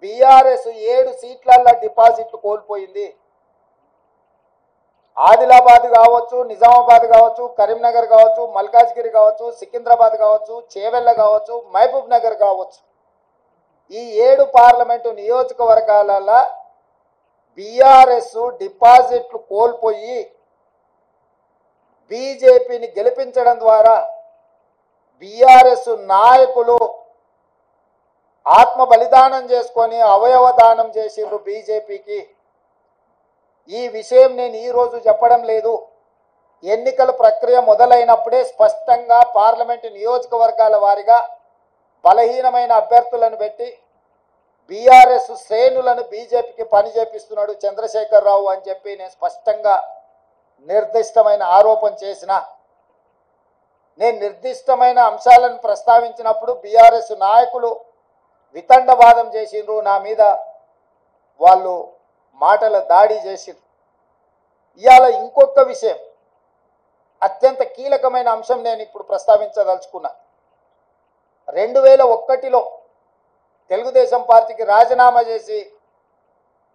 BRS 7 సీట్లల్లో డిపాజిట్లు కోల్పోయింది. ఆదిలాబాద్ కావచ్చు, నిజామాబాద్ కావచ్చు, కరీంనగర్ కావచ్చు, మల్కాజ్గిరి కావచ్చు, సికింద్రాబాద్ కావచ్చు, చేవెళ్ళ కావచ్చు, మహబూబ్ నగర్ కావచ్చు, ఈ 7 పార్లమెంటు నియోజకవర్గాలలో బీఆర్ఎస్ డిపాజిట్లు కోల్పోయి బీజేపీని గెలిపించడం ద్వారా బీఆర్ఎస్ నాయకులు ఆత్మ బలిదానం చేసుకొని అవయవ దానం చేసిండ్రు బీజేపీకి. ఈ విషయం నేను ఈరోజు చెప్పడం లేదు. ఎన్నికల ప్రక్రియ మొదలైనప్పుడే స్పష్టంగా పార్లమెంటు నియోజకవర్గాల వారీగా బలహీనమైన అభ్యర్థులను పెట్టి బీఆర్ఎస్ శ్రేణులను బీజేపీకి పని చేపిస్తున్నాడు చంద్రశేఖరరావు అని చెప్పి నేను స్పష్టంగా నిర్దిష్టమైన ఆరోపణ చేసిన. నేను నిర్దిష్టమైన అంశాలను ప్రస్తావించినప్పుడు బీఆర్ఎస్ నాయకులు వితండవాదం చేసిండ్రు, నా మీద వాళ్ళు మాటల దాడి చేసిండ్రు. ఇవాళ ఇంకొక విషయం, అత్యంత కీలకమైన అంశం నేను ఇప్పుడు ప్రస్తావించదలుచుకున్నా. 2001లో తెలుగుదేశం పార్టీకి రాజీనామా చేసి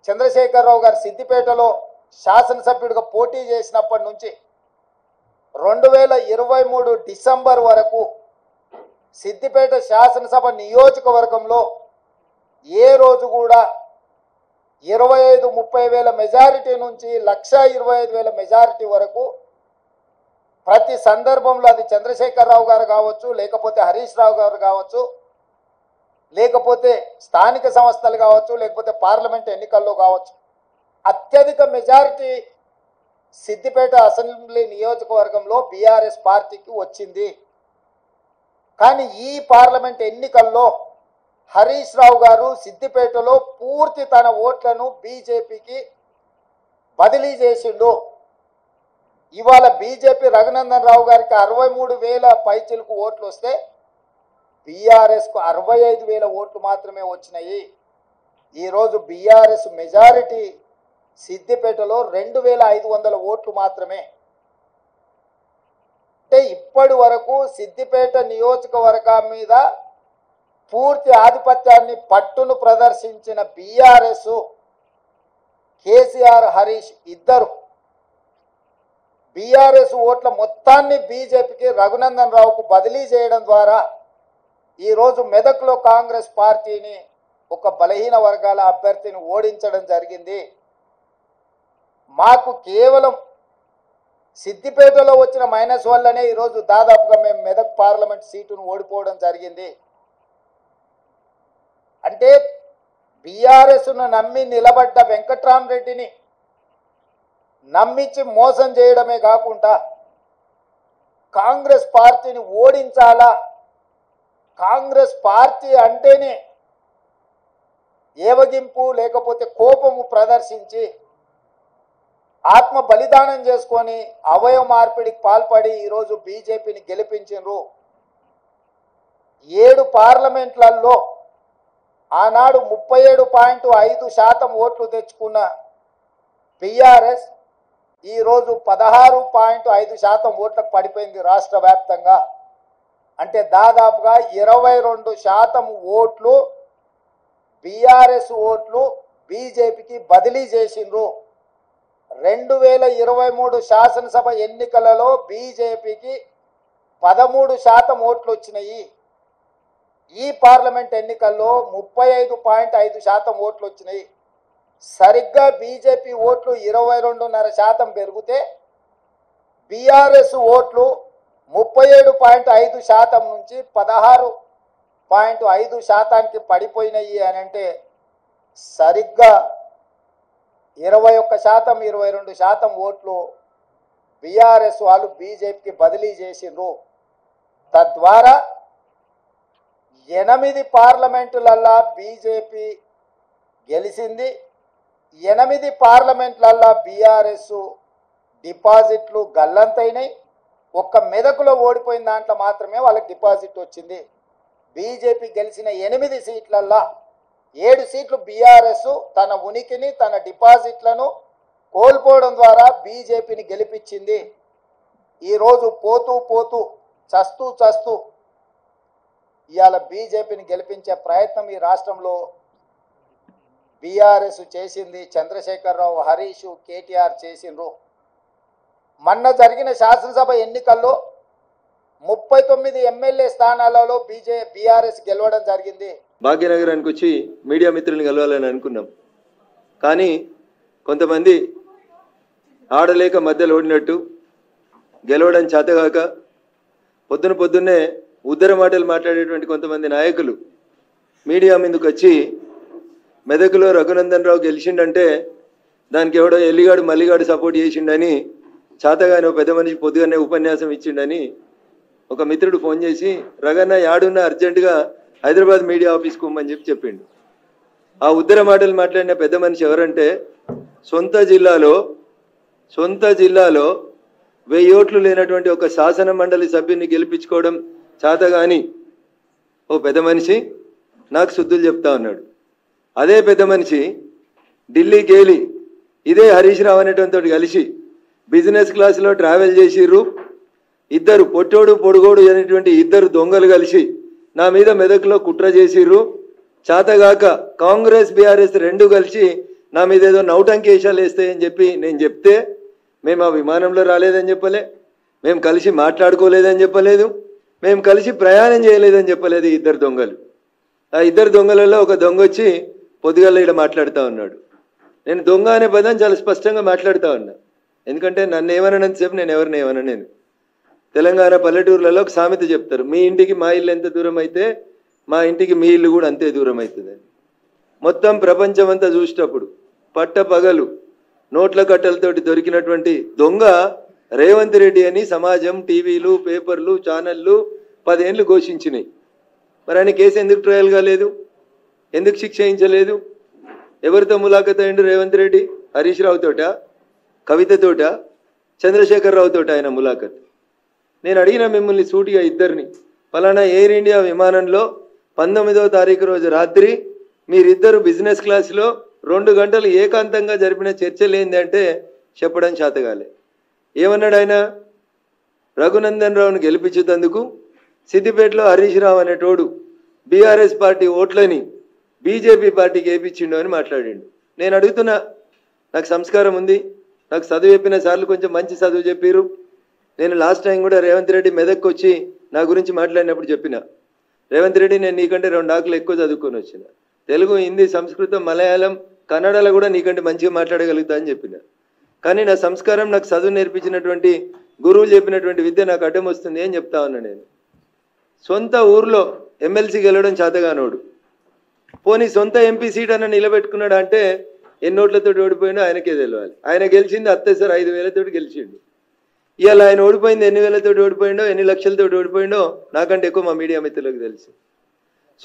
చంద్రశేఖరరావు గారు సిద్దిపేటలో శాసనసభ్యుడిగా పోటీ చేసినప్పటి నుంచి 2023 డిసెంబర్ వరకు సిద్దిపేట శాసనసభ నియోజకవర్గంలో ఏ రోజు కూడా 25-30 వేల మెజారిటీ నుంచి 1,25,000 మెజారిటీ వరకు ప్రతి సందర్భంలో అది చంద్రశేఖరరావు గారు కావచ్చు, లేకపోతే హరీష్ రావు గారు కావచ్చు, లేకపోతే స్థానిక సంస్థలు కావచ్చు, లేకపోతే పార్లమెంట్ ఎన్నికల్లో కావచ్చు, అత్యధిక మెజారిటీ సిద్దిపేట అసెంబ్లీ నియోజకవర్గంలో బీఆర్ఎస్ పార్టీకి వచ్చింది. కానీ ఈ పార్లమెంట్ ఎన్నికల్లో హరీష్ రావు గారు సిద్దిపేటలో పూర్తి తన ఓట్లను బీజేపీకి బదిలీ చేసిండు. ఇవాళ బీజేపీ రఘునందన్ రావు గారికి 63,000 పైచిలకు ఓట్లు వస్తే బీఆర్ఎస్కు 65,000 ఓట్లు మాత్రమే వచ్చినాయి. ఈరోజు బీఆర్ఎస్ మెజారిటీ సిద్దిపేటలో 2,500 ఓట్లు మాత్రమే. అంటే ఇప్పటి వరకు సిద్దిపేట నియోజకవర్గం మీద పూర్తి ఆధిపత్యాన్ని పట్టును ప్రదర్శించిన బీఆర్ఎస్, కేసీఆర్ హరీష్ ఇద్దరు బీఆర్ఎస్ ఓట్ల మొత్తాన్ని బీజేపీకి రఘునందన్ రావుకు బదిలీ చేయడం ద్వారా ఈరోజు మెదక్లో కాంగ్రెస్ పార్టీని ఒక బలహీన వర్గాల అభ్యర్థిని ఓడించడం జరిగింది. మాకు కేవలం సిద్దిపేటలో వచ్చిన మైనస్ వల్లనే ఈరోజు దాదాపుగా మేము మెదక్ పార్లమెంట్ సీటును ఓడిపోవడం జరిగింది. అంటే బీఆర్ఎస్ను నమ్మి నిలబడ్డ వెంకట్రామరెడ్డిని నమ్మించి మోసం చేయడమే కాకుండా కాంగ్రెస్ పార్టీని ఓడించాలా, కాంగ్రెస్ పార్టీ అంటేనే ఏవగింపు లేకపోతే కోపము ప్రదర్శించి ఆత్మ బలిదానం చేసుకొని అవయవ మార్పిడికి పాల్పడి ఈరోజు బీజేపీని గెలిపించారు. 7 పార్లమెంట్లలో ఆనాడు 37.5% ఓట్లు తెచ్చుకున్న బీఆర్ఎస్ ఈరోజు 16.5% ఓట్లకు పడిపోయింది రాష్ట్ర వ్యాప్తంగా. అంటే దాదాపుగా 22% ఓట్లు బీఆర్ఎస్ ఓట్లు బీజేపీకి బదిలీ చేసిండ్రు. 2023 శాసనసభ ఎన్నికలలో బీజేపీకి 13% ఓట్లు వచ్చినాయి. ఈ పార్లమెంట్ ఎన్నికల్లో 35.5% ఓట్లు వచ్చినాయి. సరిగ్గా బీజేపీ ఓట్లు 22.5% పెరిగితే బీఆర్ఎస్ ఓట్లు 37.5% నుంచి 16.5%కి పడిపోయినాయి అని అంటే సరిగ్గా 21%, 22% ఓట్లు బీఆర్ఎస్ వాళ్ళు బీజేపీకి బదిలీ చేసిండ్రు. తద్వారా 8 పార్లమెంటులల్లా బీజేపీ గెలిచింది. 8 పార్లమెంట్లల్లా బీఆర్ఎస్ డిపాజిట్లు గల్లంతైనాయి. ఒక్క మెదకులో ఓడిపోయిన దాంట్లో మాత్రమే వాళ్ళకి డిపాజిట్ వచ్చింది. బీజేపీ గెలిచిన 8 సీట్లల్లా 7 సీట్లు బీఆర్ఎస్ తన ఉనికిని, తన డిపాజిట్లను కోల్పోవడం ద్వారా బీజేపీని గెలిపించింది. ఈరోజు పోతూ పోతూ చస్తూ ఇవాళ బీజేపీని గెలిపించే ప్రయత్నం ఈ రాష్ట్రంలో బీఆర్ఎస్ చేసింది, చంద్రశేఖరరావు, హరీష్, కేటీఆర్ చేసిండ్రు. మొన్న జరిగిన శాసనసభ ఎన్నికల్లో 39 ఎమ్మెల్యే స్థానాలలో బీఆర్ఎస్ గెలవడం జరిగింది. భాగ్యనగరానికి వచ్చి మీడియా మిత్రులను కలవాలని అనుకున్నాం. కానీ కొంతమంది ఆడలేక మధ్యలో ఓడినట్టు గెలవడం చేతగాక పొద్దున్నే ఉద్దర మాటలు మాట్లాడేటువంటి కొంతమంది నాయకులు మీడియా మీదకి వచ్చి మెదకులో రఘునందన్ రావు గెలిచిండంటే దానికి ఎవడో ఎల్లిగాడు మల్లిగాడు సపోర్ట్ చేసిండని, చేతగానే పెద్ద మనిషి పొద్దుగానే ఉపన్యాసం ఇచ్చిండని ఒక మిత్రుడు ఫోన్ చేసి రగన్న యాడున్న అర్జెంటుగా హైదరాబాద్ మీడియా ఆఫీస్కి పోమని చెప్పిండు. ఆ ఉద్దర మాటలు మాట్లాడిన పెద్ద మనిషి ఎవరంటే సొంత జిల్లాలో 1000 ఓట్లు లేనటువంటి ఒక శాసన మండలి సభ్యుని గెలిపించుకోవడం చేతగాని ఓ పెద్ద మనిషి నాకు శుద్ధులు చెప్తా ఉన్నాడు. అదే పెద్ద మనిషి ఢిల్లీకి వెళ్ళి ఇదే హరీష్ రావు అనేటువంటి కలిసి బిజినెస్ క్లాస్లో ట్రావెల్ చేసిర్రు. ఇద్దరు పొట్టోడు పొడుగోడు అనేటువంటి ఇద్దరు దొంగలు కలిసి నా మీద మెదకులో కుట్ర చేసిర్రు. చేతగాక కాంగ్రెస్ బీఆర్ఎస్ రెండు కలిసి నా మీద ఏదో నౌటంకేశాలు వేస్తాయని చెప్పి నేను చెప్తే మేము ఆ విమానంలో రాలేదని చెప్పలే, మేము కలిసి మాట్లాడుకోలేదని చెప్పలేదు, మేము కలిసి ప్రయాణం చేయలేదని చెప్పలేదు ఇద్దరు దొంగలు. ఆ ఇద్దరు దొంగలలో ఒక దొంగ వచ్చి పొద్దుగాల ఇక్కడ మాట్లాడుతూ ఉన్నాడు. నేను దొంగ అనే పదం చాలా స్పష్టంగా మాట్లాడుతూ ఉన్నా. ఎందుకంటే నన్ను ఏమనంతసేపు నేను ఎవరిని ఏమన్నా. నేను తెలంగాణ పల్లెటూర్లలో ఒక సామెత చెప్తారు, మీ ఇంటికి మా ఇల్లు ఎంత దూరం అయితే మా ఇంటికి మీ ఇల్లు కూడా అంతే దూరం అవుతుందని. మొత్తం ప్రపంచం అంతా చూసేటప్పుడు పట్ట పగలు నోట్ల కట్టలతోటి దొరికినటువంటి దొంగ రేవంత్ రెడ్డి అని సమాజం, టీవీలు, పేపర్లు, ఛానళ్ళు 10 ఏళ్ళు ఘోషించినాయి. మరి ఆయన కేసు ఎందుకు ట్రయల్ కాలేదు? ఎందుకు శిక్ష వేయించలేదు? ఎవరితో ములాఖత్ అయ్యిండు రేవంత్ రెడ్డి? హరీష్ రావుతోట, కవితతోట, చంద్రశేఖరరావుతోట ఆయన ములాఖత్. నేను అడిగిన మిమ్మల్ని సూటిగా ఇద్దరిని, ఫలానా ఎయిర్ ఇండియా విమానంలో 19వ తారీఖు రోజు రాత్రి మీరిద్దరు బిజినెస్ క్లాస్లో 2 గంటలు ఏకాంతంగా జరిపిన చర్చలు ఏంటంటే చెప్పడం చేతగాలే. ఏమన్నాడు ఆయన? రఘునందన్ రావును గెలిపించేందుకు సిద్దిపేటలో హరీష్ రావు అనేటోడు బీఆర్ఎస్ పార్టీ ఓట్లని బీజేపీ పార్టీకి వేయించిండు అని మాట్లాడిండు. నేను అడుగుతున్నా, నాకు సంస్కారం ఉంది, నాకు చదువు చెప్పిన సార్లు కొంచెం మంచి చదువు చెప్పారు. నేను లాస్ట్ టైం కూడా రేవంత్ రెడ్డి మెదక్కి వచ్చి నా గురించి మాట్లాడినప్పుడు చెప్పిన, రేవంత్ రెడ్డి నేను నీకంటే 2 ఆకులు ఎక్కువ చదువుకొని వచ్చిన, తెలుగు, హిందీ, సంస్కృతం, మలయాళం, కన్నడలో కూడా నీకంటే మంచిగా మాట్లాడగలుగుతా అని చెప్పిన. కానీ నా సంస్కారం, నాకు చదువు నేర్పించినటువంటి గురువులు చెప్పినటువంటి విద్య నాకు అడ్డం వస్తుంది అని చెప్తా ఉన్నా. నేను సొంత ఊర్లో ఎమ్మెల్సీ గెలవడం చేతగానోడు, పోనీ సొంత ఎంపీ సీట్ అన్న నిలబెట్టుకున్నాడు అంటే ఎన్ని ఓట్లతో ఓడిపోయిండో ఆయనకే తెలియాలి. ఆయన గెలిచింది అత్తేసారి 5,000 గెలిచిండు. ఇవాళ ఆయన ఓడిపోయింది ఎన్ని వేలతో ఓడిపోయిండో, ఎన్ని లక్షలతో ఓడిపోయిండో నాకంటే ఎక్కువ మా మీడియా మిత్రులకు తెలుసు.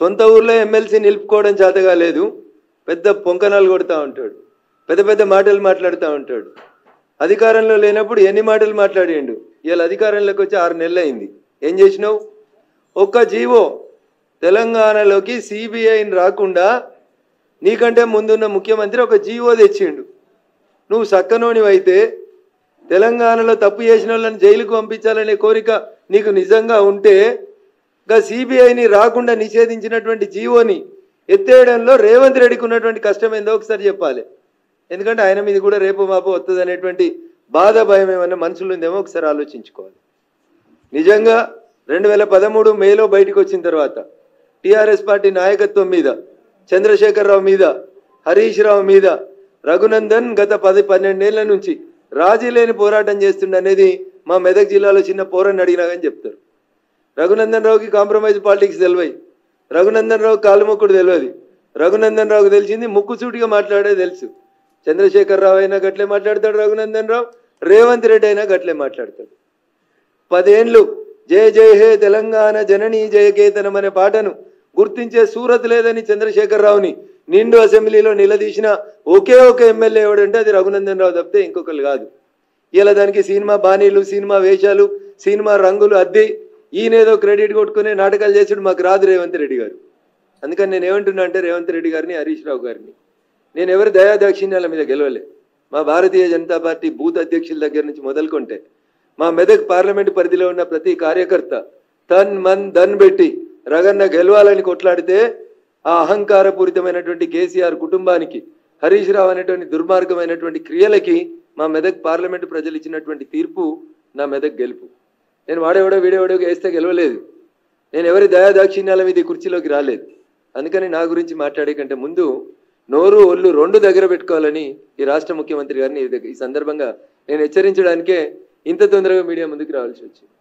సొంత ఊర్లో ఎమ్మెల్సీ నిలుపుకోవడం చేతగా లేదు, పెద్ద పొంకనాలు కొడుతూ ఉంటాడు, పెద్ద మాటలు మాట్లాడుతూ ఉంటాడు. అధికారంలో లేనప్పుడు ఎన్ని మాటలు మాట్లాడిండు. ఇవాళ అధికారంలోకి వచ్చి 6 నెలలు అయింది. ఏం చేసినావు? ఒక్క జీవో తెలంగాణలోకి సిబిఐని రాకుండా నీకంటే ముందున్న ముఖ్యమంత్రి ఒక జీవో తెచ్చిండు. నువ్వు సక్కనోనివైతే తెలంగాణలో తప్పు చేసిన వాళ్ళని జైలుకు పంపించాలనే కోరిక నీకు నిజంగా ఉంటే సిబిఐని రాకుండా నిషేధించినటువంటి జీవోని ఎత్తేయడంలో రేవంత్ రెడ్డికి ఉన్నటువంటి కష్టం ఏందో ఒకసారి చెప్పాలి. ఎందుకంటే ఆయన మీద కూడా రేపు మాపో వస్తుంది అనేటువంటి బాధ, భయం ఏమన్నా మనసులో ఉందేమో ఒకసారి ఆలోచించుకోవాలి. నిజంగా 2013 మేలో బయటకు వచ్చిన తర్వాత టీఆర్ఎస్ పార్టీ నాయకత్వం మీద, చంద్రశేఖరరావు మీద, హరీష్ రావు మీద రఘునందన్ గత 10-12 ఏళ్ల నుంచి రాజీ లేని పోరాటం చేస్తుండనేది మా మెదక్ జిల్లాలో చిన్న పోరాన్ని అడిగినా కానీ చెప్తారు. రఘునందన్ రావుకి కాంప్రమైజ్ పాలిటిక్స్ తెలివై, రఘునందన్ రావు కాలుమొక్కుడు తెలియదు. రఘునందన్ రావుకి తెలిసింది ముక్కుసూటిగా మాట్లాడే తెలుసు. చంద్రశేఖరరావు అయినా గట్లే మాట్లాడతాడు రఘునందన్ రావు, రేవంత్ రెడ్డి అయినా గట్లే మాట్లాడతాడు. 10 ఏళ్ళు జయ జయ హే తెలంగాణ జననీ జయకేతనం అనే పాటను గుర్తించే సూరత్ లేదని చంద్రశేఖరరావుని నిండు అసెంబ్లీలో నిలదీసిన ఒకే ఒక ఎమ్మెల్యే ఎవడంటే అది రఘునందన్ రావు తప్పితే ఇంకొకరు కాదు. ఇలా దానికి సినిమా బాణీలు, సినిమా వేషాలు, సినిమా రంగులు అద్ది ఈయనేదో క్రెడిట్ కొట్టుకునే నాటకాలు చేసాడు మాకు రాదు రేవంత్ రెడ్డి గారు. అందుకని నేను ఏమంటున్నా అంటే రేవంత్ రెడ్డి గారిని, హరీష్ రావు గారిని, నేను ఎవరి దయాదాక్షిణ్యాల మీద గెలవలే. మా భారతీయ జనతా పార్టీ బూత్ అధ్యక్షుల దగ్గర నుంచి మొదలుకుంటే మా మెదక్ పార్లమెంటు పరిధిలో ఉన్న ప్రతి కార్యకర్త తన్ మన్ ధన్ పెట్టి రగన్న గెలవాలని కొట్లాడితే ఆ అహంకారపూరితమైనటువంటి కేసీఆర్ కుటుంబానికి, హరీష్ రావు అనేటువంటి దుర్మార్గమైనటువంటి క్రియలకి మా మెదక్ పార్లమెంటు ప్రజలు ఇచ్చినటువంటి తీర్పు నా మెదక్ గెలుపు. నేను వాడేవాడో వీడేవాడో వేస్తే గెలవలేదు. నేను ఎవరి దయాదాక్షిణ్యాల మీద ఈ కుర్చీలోకి రాలేదు. అందుకని నా గురించి మాట్లాడే కంటే ముందు నోరు ఒళ్ళు రెండు దగ్గర పెట్టుకోవాలని ఈ రాష్ట్ర ముఖ్యమంత్రి గారిని ఈ సందర్భంగా నేను హెచ్చరించడానికే ఇంత తొందరగా మీడియా ముందుకు రావాల్సి వచ్చింది.